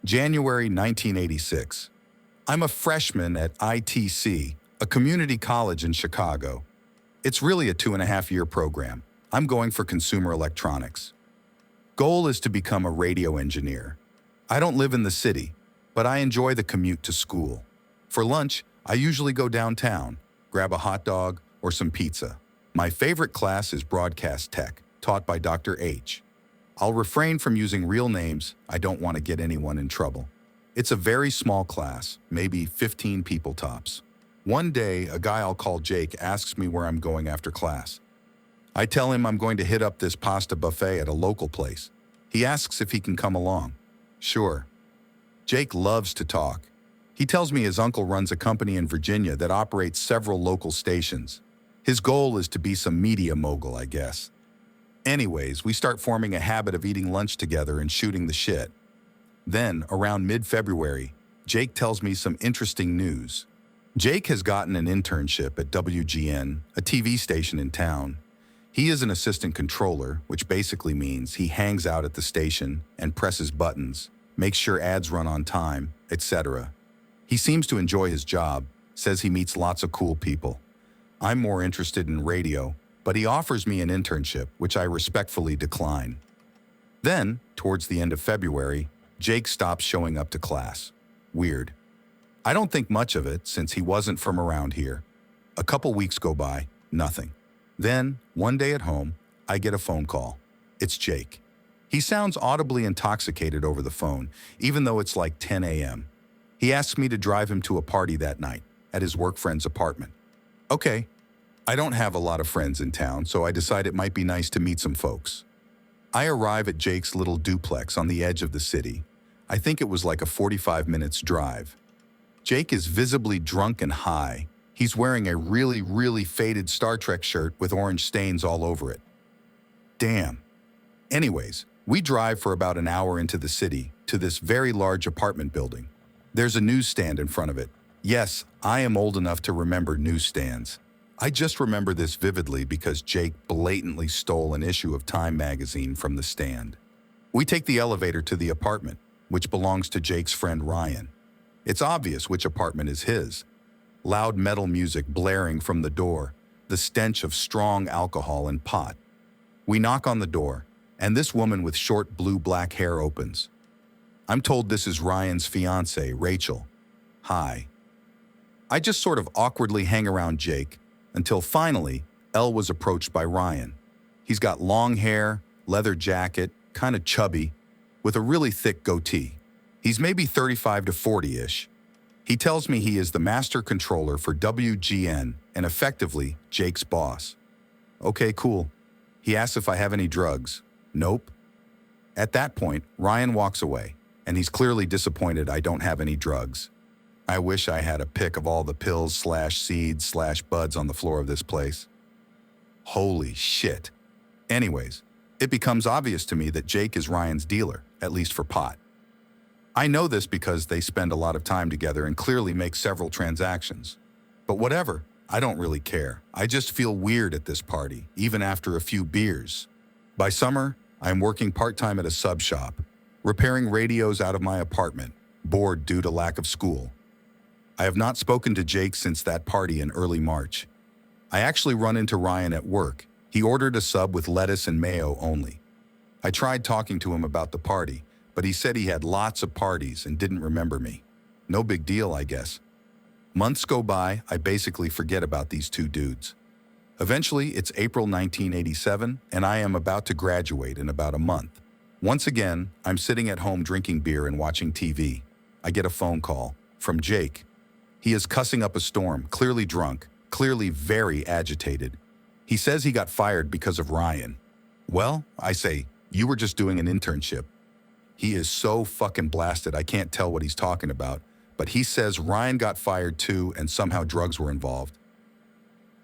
January 1986. I'm a freshman at ITC, a community college in Chicago. It's really a 2.5-year program. I'm going for consumer electronics. Goal is to become a radio engineer. I don't live in the city, but I enjoy the commute to school. For lunch, I usually go downtown, grab a hot dog or some pizza. My favorite class is broadcast tech, taught by Dr. H. I'll refrain from using real names. I don't want to get anyone in trouble. It's a very small class, maybe 15 people tops. One day, a guy I'll call Jake asks me where I'm going after class. I tell him I'm going to hit up this pasta buffet at a local place. He asks if he can come along. Sure. Jake loves to talk. He tells me his uncle runs a company in Virginia that operates several local stations. His goal is to be some media mogul, I guess. Anyways, we start forming a habit of eating lunch together and shooting the shit. Then, around mid-February, Jake tells me some interesting news. Jake has gotten an internship at WGN, a TV station in town. He is an assistant controller, which basically means he hangs out at the station and presses buttons, makes sure ads run on time, etc. He seems to enjoy his job, says he meets lots of cool people. I'm more interested in radio, but he offers me an internship, which I respectfully decline. Then, towards the end of February, Jake stops showing up to class. Weird. I don't think much of it since he wasn't from around here. A couple weeks go by, nothing. Then, one day at home, I get a phone call. It's Jake. He sounds audibly intoxicated over the phone, even though it's like 10 a.m. He asks me to drive him to a party that night, at his work friend's apartment. Okay. I don't have a lot of friends in town, so I decide it might be nice to meet some folks. I arrive at Jake's little duplex on the edge of the city. I think it was like a 45 minutes drive. Jake is visibly drunk and high. He's wearing a really faded Star Trek shirt with orange stains all over it. Damn. Anyways, we drive for about an hour into the city to this very large apartment building. There's a newsstand in front of it. Yes, I am old enough to remember newsstands. I just remember this vividly because Jake blatantly stole an issue of Time magazine from the stand. We take the elevator to the apartment, which belongs to Jake's friend Ryan. It's obvious which apartment is his. Loud metal music blaring from the door, the stench of strong alcohol and pot. We knock on the door, and this woman with short blue-black hair opens. I'm told this is Ryan's fiancée, Rachel. Hi. I just sort of awkwardly hang around Jake, until finally, Elle was approached by Ryan. He's got long hair, leather jacket, kind of chubby, with a really thick goatee. He's maybe 35 to 40-ish. He tells me he is the master controller for WGN and effectively Jake's boss. Okay, cool. He asks if I have any drugs. Nope. At that point, Ryan walks away, and he's clearly disappointed I don't have any drugs. I wish I had a pic of all the pills/seeds/buds on the floor of this place. Holy shit. Anyways, it becomes obvious to me that Jake is Ryan's dealer, at least for pot. I know this because they spend a lot of time together and clearly make several transactions. But whatever, I don't really care. I just feel weird at this party, even after a few beers. By summer, I'm working part-time at a sub shop, repairing radios out of my apartment, bored due to lack of school. I have not spoken to Jake since that party in early March. I actually run into Ryan at work. He ordered a sub with lettuce and mayo only. I tried talking to him about the party, but he said he had lots of parties and didn't remember me. No big deal, I guess. Months go by, I basically forget about these two dudes. Eventually, it's April 1987, and I am about to graduate in about a month. Once again, I'm sitting at home drinking beer and watching TV. I get a phone call from Jake. He is cussing up a storm, clearly drunk, clearly very agitated. He says he got fired because of Ryan. Well, I say, you were just doing an internship. He is so fucking blasted I can't tell what he's talking about, but he says Ryan got fired too and somehow drugs were involved.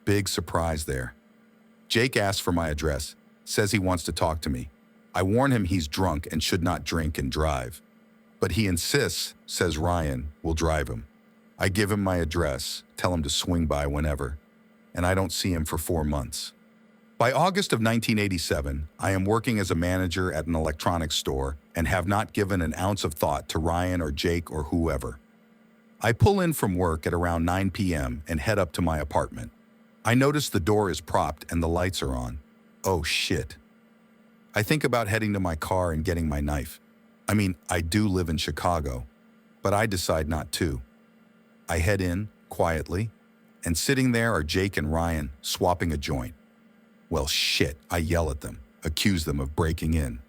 Big surprise there. Jake asks for my address, says he wants to talk to me. I warn him he's drunk and should not drink and drive. But he insists, says Ryan will drive him. I give him my address, tell him to swing by whenever, and I don't see him for 4 months. By August of 1987, I am working as a manager at an electronics store and have not given an ounce of thought to Ryan or Jake or whoever. I pull in from work at around 9 p.m. and head up to my apartment. I notice the door is propped and the lights are on. Oh shit. I think about heading to my car and getting my knife. I mean, I do live in Chicago, but I decide not to. I head in, quietly, and sitting there are Jake and Ryan, swapping a joint. Well, shit, I yell at them, accuse them of breaking in.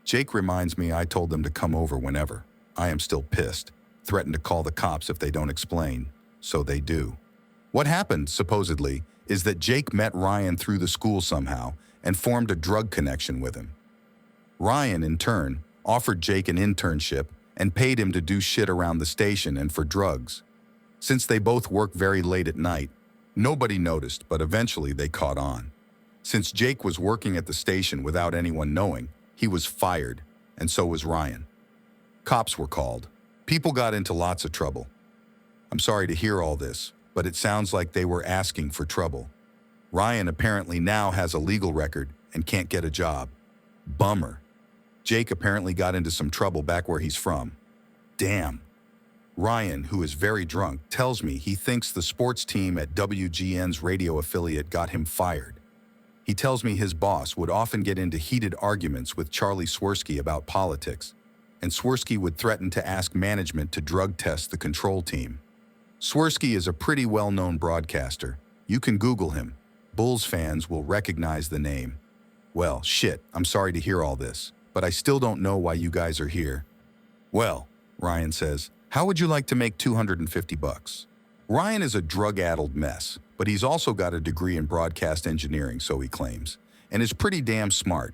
Jake reminds me I told them to come over whenever. I am still pissed, threaten to call the cops if they don't explain, so they do. What happened, supposedly, is that Jake met Ryan through the school somehow and formed a drug connection with him. Ryan, in turn, offered Jake an internship and paid him to do shit around the station and for drugs. Since they both work very late at night, nobody noticed, but eventually they caught on. Since Jake was working at the station without anyone knowing, he was fired, and so was Ryan. Cops were called. People got into lots of trouble. I'm sorry to hear all this, but it sounds like they were asking for trouble. Ryan apparently now has a legal record and can't get a job. Bummer. Jake apparently got into some trouble back where he's from. Damn. Ryan, who is very drunk, tells me he thinks the sports team at WGN's radio affiliate got him fired. He tells me his boss would often get into heated arguments with Charlie Swirsky about politics, and Swirsky would threaten to ask management to drug test the control team. Swirsky is a pretty well-known broadcaster. You can Google him. Bulls fans will recognize the name. Well, shit, I'm sorry to hear all this, but I still don't know why you guys are here. Well, Ryan says, how would you like to make $250? Ryan is a drug-addled mess, but he's also got a degree in broadcast engineering, so he claims, and is pretty damn smart.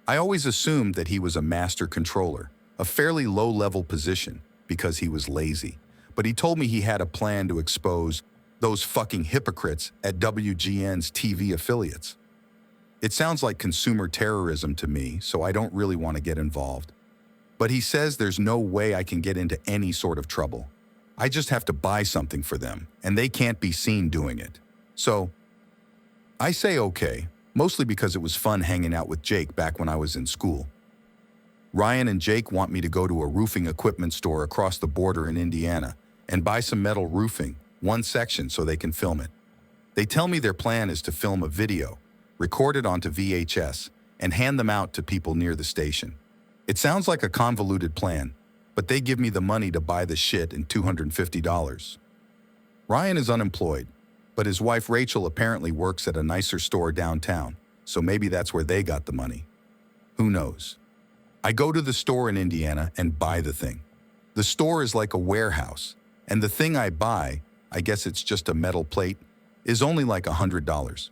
I always assumed that he was a master controller, a fairly low-level position, because he was lazy. But he told me he had a plan to expose those fucking hypocrites at WGN's TV affiliates. It sounds like consumer terrorism to me, so I don't really want to get involved. But he says there's no way I can get into any sort of trouble. I just have to buy something for them, and they can't be seen doing it. So, I say okay, mostly because it was fun hanging out with Jake back when I was in school. Ryan and Jake want me to go to a roofing equipment store across the border in Indiana and buy some metal roofing, one section so they can film it. They tell me their plan is to film a video, record it onto VHS, and hand them out to people near the station. It sounds like a convoluted plan, but they give me the money to buy the shit in $250. Ryan is unemployed, but his wife Rachel apparently works at a nicer store downtown, so maybe that's where they got the money. Who knows? I go to the store in Indiana and buy the thing. The store is like a warehouse, and the thing I buy, I guess it's just a metal plate, is only like $100.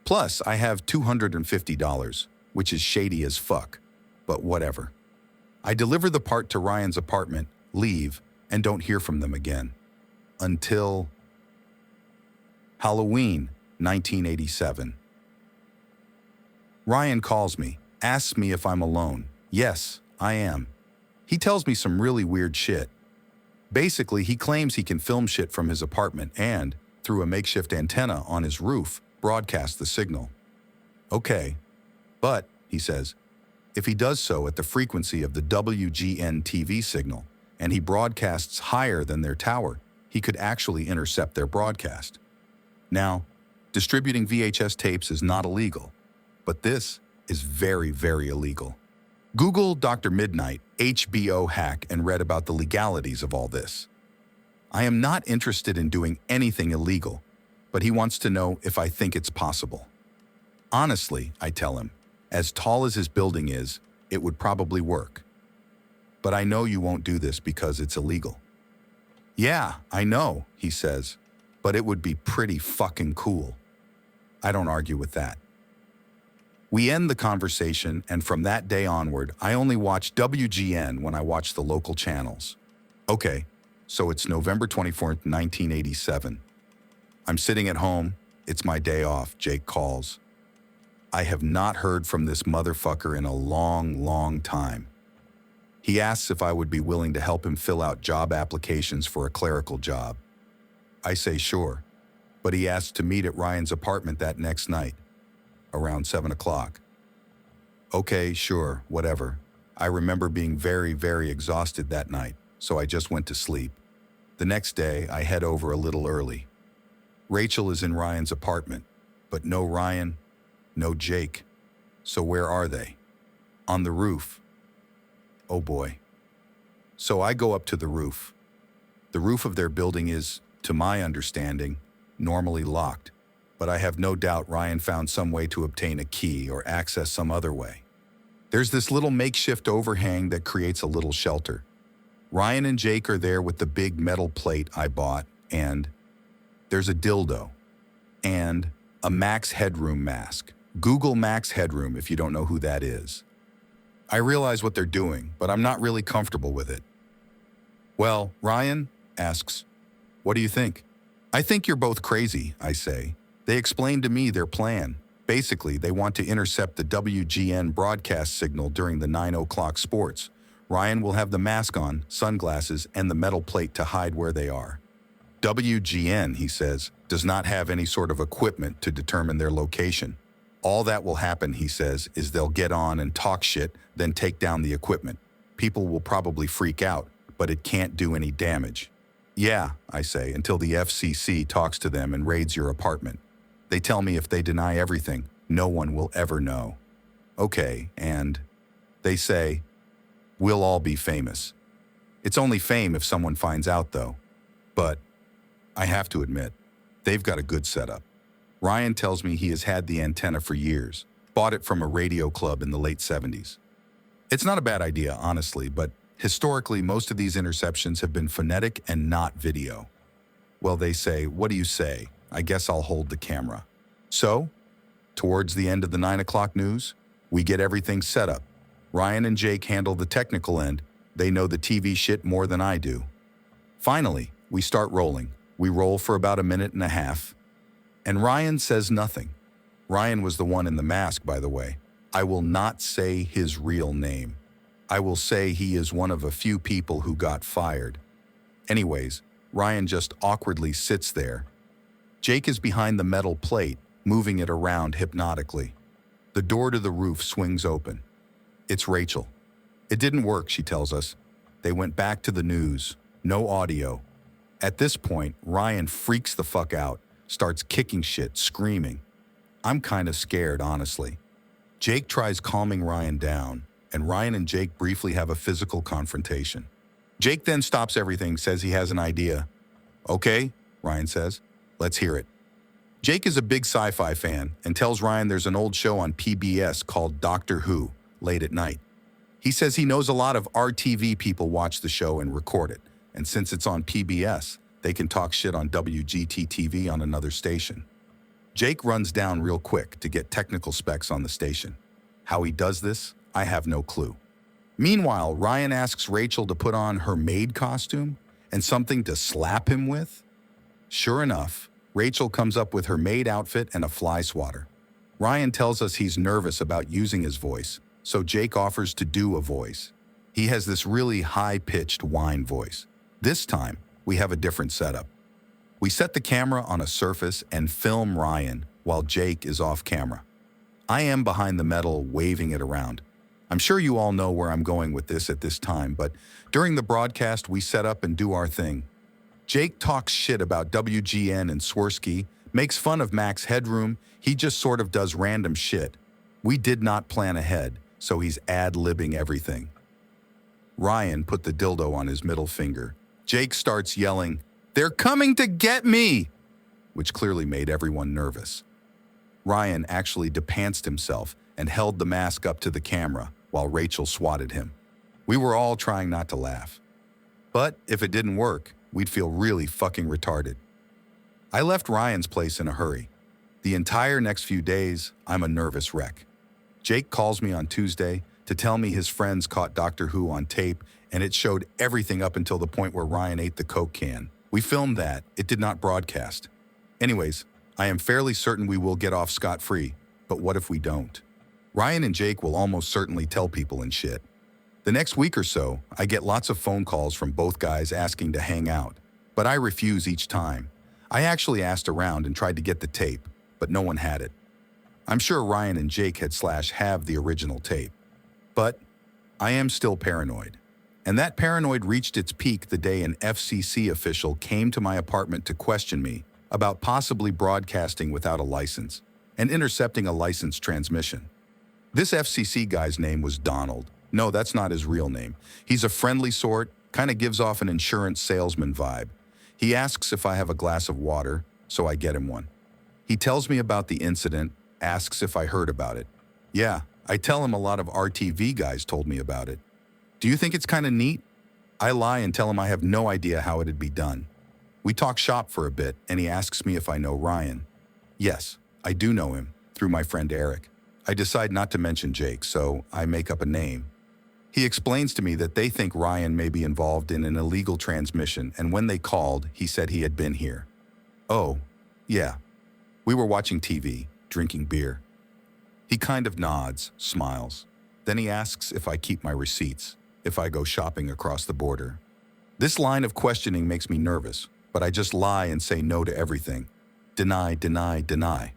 Plus, I have $250, which is shady as fuck, but whatever. I deliver the part to Ryan's apartment, leave, and don't hear from them again. Until Halloween, 1987. Ryan calls me, asks me if I'm alone. Yes, I am. He tells me some really weird shit. Basically, he claims he can film shit from his apartment and, through a makeshift antenna on his roof, broadcast the signal. Okay, but, he says, if he does so at the frequency of the WGN TV signal, and he broadcasts higher than their tower, he could actually intercept their broadcast. Now, distributing VHS tapes is not illegal, but this is very, very illegal. Google Dr. Midnight, HBO hack, and read about the legalities of all this. I am not interested in doing anything illegal, but he wants to know if I think it's possible. Honestly, I tell him, as tall as his building is, it would probably work. But I know you won't do this because it's illegal. Yeah, I know, he says, but it would be pretty fucking cool. I don't argue with that. We end the conversation, and from that day onward, I only watch WGN when I watch the local channels. Okay, so it's November 24th, 1987. I'm sitting at home. It's my day off. Jake calls. I have not heard from this motherfucker in a long, long time. He asks if I would be willing to help him fill out job applications for a clerical job. I say sure, but he asks to meet at Ryan's apartment that next night. around 7 o'clock. Okay, sure, whatever. I remember being very, very exhausted that night, so I just went to sleep. The next day, I head over a little early. Rachel is in Ryan's apartment, but no Ryan, no Jake. So where are they? On the roof. Oh boy. So I go up to the roof. The roof of their building is, to my understanding, normally locked, but I have no doubt Ryan found some way to obtain a key or access some other way. There's this little makeshift overhang that creates a little shelter. Ryan and Jake are there with the big metal plate I bought, and there's a dildo and a Max Headroom mask. Google Max Headroom if you don't know who that is. I realize what they're doing, but I'm not really comfortable with it. Well, Ryan asks, "What do you think?" "I think you're both crazy," I say. They explained to me their plan. Basically, they want to intercept the WGN broadcast signal during the 9 o'clock sports. Ryan will have the mask on, sunglasses, and the metal plate to hide where they are. WGN, he says, does not have any sort of equipment to determine their location. All that will happen, he says, is they'll get on and talk shit, then take down the equipment. People will probably freak out, but it can't do any damage. Yeah, I say, until the FCC talks to them and raids your apartment. They tell me if they deny everything, no one will ever know. Okay, and they say, we'll all be famous. It's only fame if someone finds out, though. But I have to admit, they've got a good setup. Ryan tells me he has had the antenna for years, bought it from a radio club in the late 70s. It's not a bad idea, honestly, but historically, most of these interceptions have been phonetic and not video. Well, they say, what do you say? I guess I'll hold the camera. So, towards the end of the 9 o'clock news, we get everything set up. Ryan and Jake handle the technical end. They know the TV shit more than I do. Finally, we start rolling. We roll for about a minute and a half. And Ryan says nothing. Ryan was the one in the mask, by the way. I will not say his real name. I will say he is one of a few people who got fired. Anyways, Ryan just awkwardly sits there. Jake is behind the metal plate, moving it around hypnotically. The door to the roof swings open. It's Rachel. It didn't work, she tells us. They went back to the news. No audio. At this point, Ryan freaks the fuck out, starts kicking shit, screaming. I'm kind of scared, honestly. Jake tries calming Ryan down, and Ryan and Jake briefly have a physical confrontation. Jake then stops everything, says he has an idea. Okay, Ryan says, let's hear it. Jake is a big sci-fi fan and tells Ryan there's an old show on PBS called Doctor Who, late at night. He says he knows a lot of RTV people watch the show and record it, and since it's on PBS, they can talk shit on WGT-TV on another station. Jake runs down real quick to get technical specs on the station. How he does this, I have no clue. Meanwhile, Ryan asks Rachel to put on her maid costume and something to slap him with. Sure enough, Rachel comes up with her maid outfit and a fly swatter. Ryan tells us he's nervous about using his voice, so Jake offers to do a voice. He has this really high-pitched whine voice. This time, we have a different setup. We set the camera on a surface and film Ryan while Jake is off camera. I am behind the metal, waving it around. I'm sure you all know where I'm going with this at this time, but during the broadcast, we set up and do our thing. Jake talks shit about WGN and Swirsky, makes fun of Max Headroom. He just sort of does random shit. We did not plan ahead, so he's ad-libbing everything. Ryan put the dildo on his middle finger. Jake starts yelling, "They're coming to get me!" which clearly made everyone nervous. Ryan actually depantsed himself and held the mask up to the camera while Rachel swatted him. We were all trying not to laugh. But if it didn't work, we'd feel really fucking retarded. I left Ryan's place in a hurry. The entire next few days, I'm a nervous wreck. Jake calls me on Tuesday to tell me his friends caught Doctor Who on tape, and it showed everything up until the point where Ryan ate the Coke can. We filmed that. It did not broadcast. Anyways, I am fairly certain we will get off scot-free, but what if we don't? Ryan and Jake will almost certainly tell people and shit. The next week or so, I get lots of phone calls from both guys asking to hang out, but I refuse each time. I actually asked around and tried to get the tape, but no one had it. I'm sure Ryan and Jake had have the original tape. But I am still paranoid. And that paranoid reached its peak the day an FCC official came to my apartment to question me about possibly broadcasting without a license and intercepting a licensed transmission. This FCC guy's name was Donald. No, that's not his real name. He's a friendly sort, kind of gives off an insurance salesman vibe. He asks if I have a glass of water, so I get him one. He tells me about the incident, asks if I heard about it. Yeah, I tell him a lot of RTV guys told me about it. Do you think it's kind of neat? I lie and tell him I have no idea how it'd be done. We talk shop for a bit, and he asks me if I know Ryan. Yes, I do know him, through my friend Eric. I decide not to mention Jake, so I make up a name. He explains to me that they think Ryan may be involved in an illegal transmission, and when they called, he said he had been here. Oh, yeah. We were watching TV, drinking beer. He kind of nods, smiles. Then he asks if I keep my receipts, if I go shopping across the border. This line of questioning makes me nervous, but I just lie and say no to everything. Deny, deny, deny.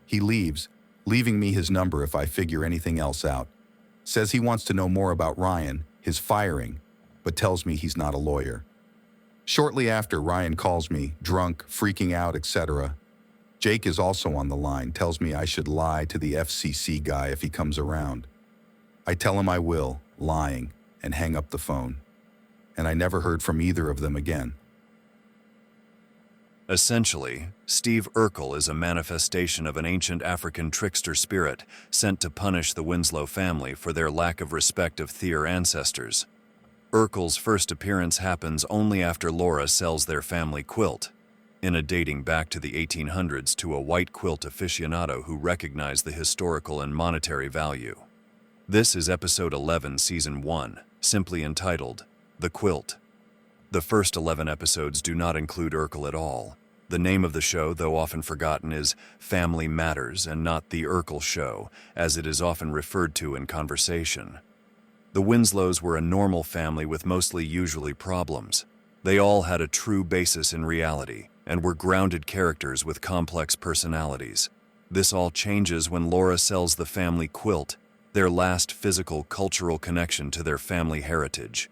He leaves, leaving me his number if I figure anything else out. Says he wants to know more about Ryan, his firing, but tells me he's not a lawyer. Shortly after, Ryan calls me, drunk, freaking out, etc. Jake is also on the line, tells me I should lie to the FCC guy if he comes around. I tell him I will, lying, and hang up the phone. And I never heard from either of them again. Essentially, Steve Urkel is a manifestation of an ancient African trickster spirit sent to punish the Winslow family for their lack of respect of their ancestors. Urkel's first appearance happens only after Laura sells their family quilt, in a dating back to the 1800s to a white quilt aficionado who recognized the historical and monetary value. This is episode 11, season 1, simply entitled, The Quilt. The first 11 episodes do not include Urkel at all. The name of the show, though often forgotten, is Family Matters and not The Urkel Show, as it is often referred to in conversation. The Winslows were a normal family with mostly usually problems. They all had a true basis in reality and were grounded characters with complex personalities. This all changes when Laura sells the family quilt, their last physical cultural connection to their family heritage.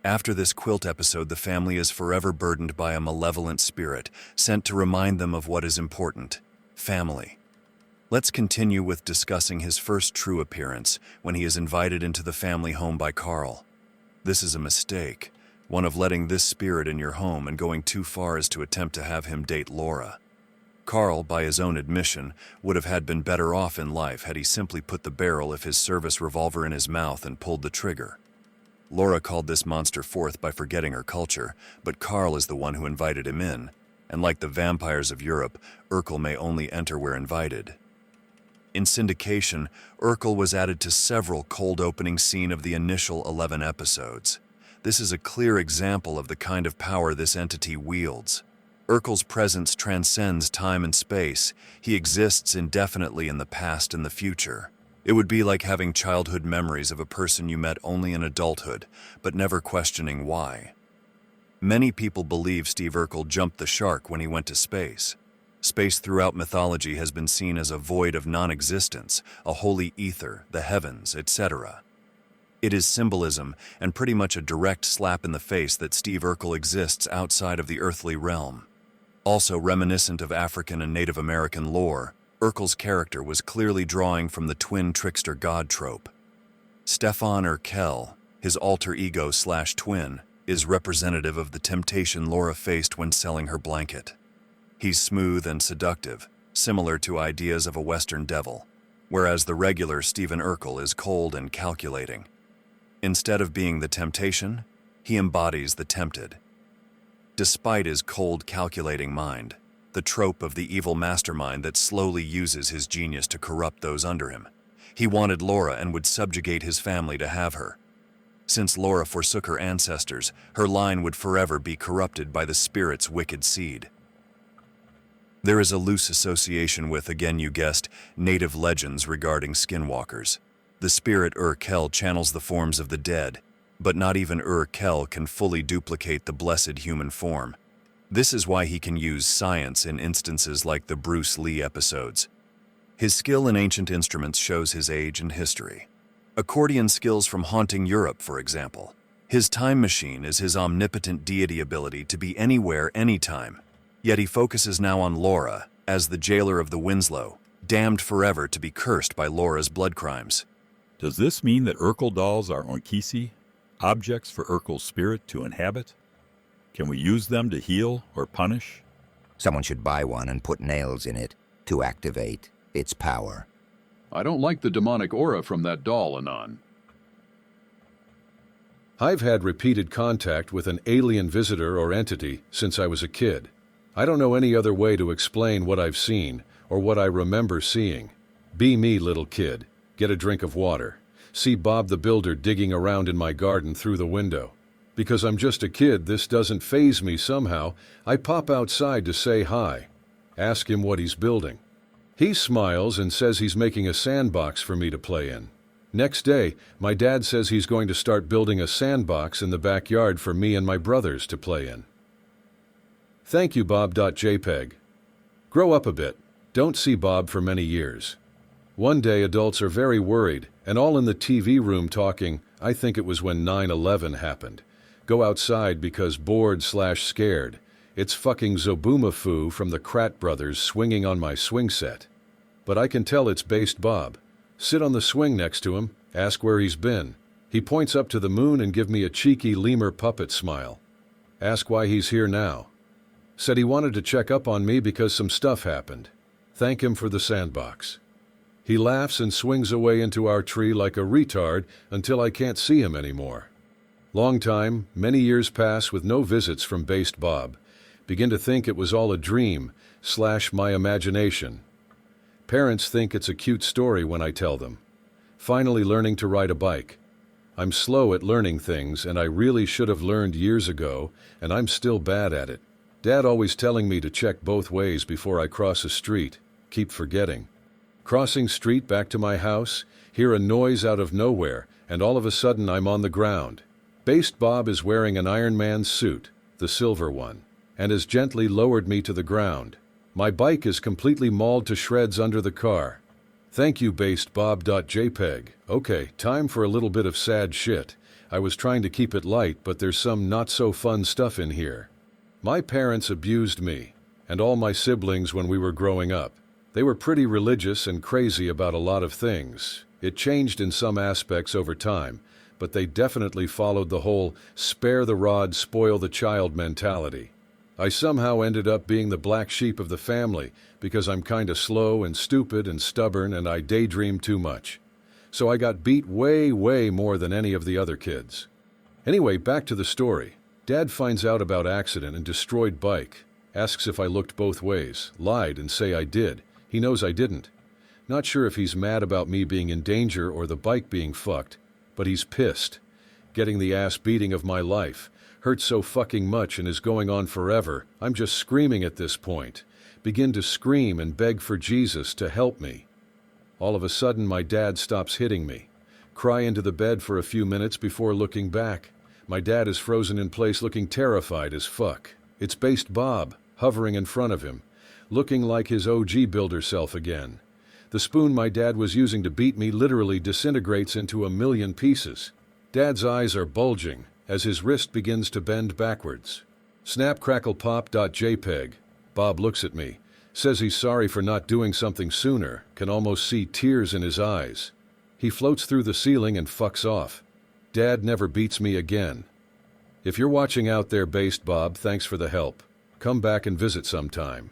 After this quilt episode, the family is forever burdened by a malevolent spirit sent to remind them of what is important: family. Let's continue with discussing his first true appearance when he is invited into the family home by Carl. This is a mistake, one of letting this spirit in your home and going too far as to attempt to have him date Laura. Carl, by his own admission, would have had been better off in life had he simply put the barrel of his service revolver in his mouth and pulled the trigger. Laura called this monster forth by forgetting her culture, but Carl is the one who invited him in, and like the vampires of Europe, Urkel may only enter where invited. In syndication, Urkel was added to several cold opening scenes of the initial 11 episodes. This is a clear example of the kind of power this entity wields. Urkel's presence transcends time and space. He exists indefinitely in the past and the future. It would be like having childhood memories of a person you met only in adulthood, but never questioning why. Many people believe Steve Urkel jumped the shark when he went to space. Space throughout mythology has been seen as a void of non-existence, a holy ether, the heavens, etc. It is symbolism and pretty much a direct slap in the face that Steve Urkel exists outside of the earthly realm. Also reminiscent of African and Native American lore, Urkel's character was clearly drawing from the twin trickster god trope. Stefan Urkel, his alter ego/twin, is representative of the temptation Laura faced when selling her blanket. He's smooth and seductive, similar to ideas of a Western devil, whereas the regular Stephen Urkel is cold and calculating. Instead of being the temptation, he embodies the tempted. Despite his cold, calculating mind, the trope of the evil mastermind that slowly uses his genius to corrupt those under him, he wanted Laura and would subjugate his family to have her. Since Laura forsook her ancestors, her line would forever be corrupted by the spirit's wicked seed. There is a loose association with, again you guessed, native legends regarding skinwalkers. The spirit Urkel channels the forms of the dead, but not even Urkel can fully duplicate the blessed human form. This is why he can use science in instances like the Bruce Lee episodes. His skill in ancient instruments shows his age and history. Accordion skills from haunting Europe, for example. His time machine is his omnipotent deity ability to be anywhere, anytime. Yet he focuses now on Laura, as the jailer of the Winslow, damned forever to be cursed by Laura's blood crimes. Does this mean that Urkel dolls are onkisi, objects for Urkel's spirit to inhabit? Can we use them to heal or punish? Someone should buy one and put nails in it to activate its power. I don't like the demonic aura from that doll, Anon. I've had repeated contact with an alien visitor or entity since I was a kid. I don't know any other way to explain what I've seen or what I remember seeing. Be me, little kid. Get a drink of water. See Bob the Builder digging around in my garden through the window. Because I'm just a kid, this doesn't faze me somehow. I pop outside to say hi. Ask him what he's building. He smiles and says he's making a sandbox for me to play in. Next day, my dad says he's going to start building a sandbox in the backyard for me and my brothers to play in. Thank you, Bob.jpg. Grow up a bit. Don't see Bob for many years. One day, adults are very worried, and all in the TV room talking, I think it was when 9/11 happened. Go outside because bored/scared. It's fucking Zoboomafoo from the Krat brothers swinging on my swing set. But I can tell it's based Bob. Sit on the swing next to him, ask where he's been. He points up to the moon and give me a cheeky lemur puppet smile. Ask why he's here now. Said he wanted to check up on me because some stuff happened. Thank him for the sandbox. He laughs and swings away into our tree like a retard until I can't see him anymore. Long time, many years pass with no visits from based Bob. Begin to think it was all a dream/my imagination. Parents think it's a cute story when I tell them. Finally learning to ride a bike. I'm slow at learning things, and I really should have learned years ago, and I'm still bad at it. Dad always telling me to check both ways before I cross a street. Keep forgetting. Crossing street back to my house, hear a noise out of nowhere, and all of a sudden I'm on the ground. Based Bob is wearing an Iron Man suit, the silver one, and has gently lowered me to the ground. My bike is completely mauled to shreds under the car. Thank you, based Bob.jpg. Okay, time for a little bit of sad shit. I was trying to keep it light, but there's some not-so-fun stuff in here. My parents abused me, and all my siblings when we were growing up. They were pretty religious and crazy about a lot of things. It changed in some aspects over time, but they definitely followed the whole spare the rod, spoil the child mentality. I somehow ended up being the black sheep of the family because I'm kinda slow and stupid and stubborn and I daydream too much. So I got beat way more than any of the other kids. Anyway, back to the story. Dad finds out about accident and destroyed bike. Asks if I looked both ways. Lied and say I did. He knows I didn't. Not sure if he's mad about me being in danger or the bike being fucked, but he's pissed. Getting the ass beating of my life. Hurt so fucking much and is going on forever. I'm just screaming at this point. Begin to scream and beg for Jesus to help me. All of a sudden my dad stops hitting me. Cry into the bed for a few minutes before looking back. My dad is frozen in place looking terrified as fuck. It's based Bob, hovering in front of him, looking like his OG builder self again. The spoon my dad was using to beat me literally disintegrates into a million pieces. Dad's eyes are bulging as his wrist begins to bend backwards. Snapcracklepop.jpg. Bob looks at me, says he's sorry for not doing something sooner, can almost see tears in his eyes. He floats through the ceiling and fucks off. Dad never beats me again. If you're watching out there, based Bob, thanks for the help. Come back and visit sometime.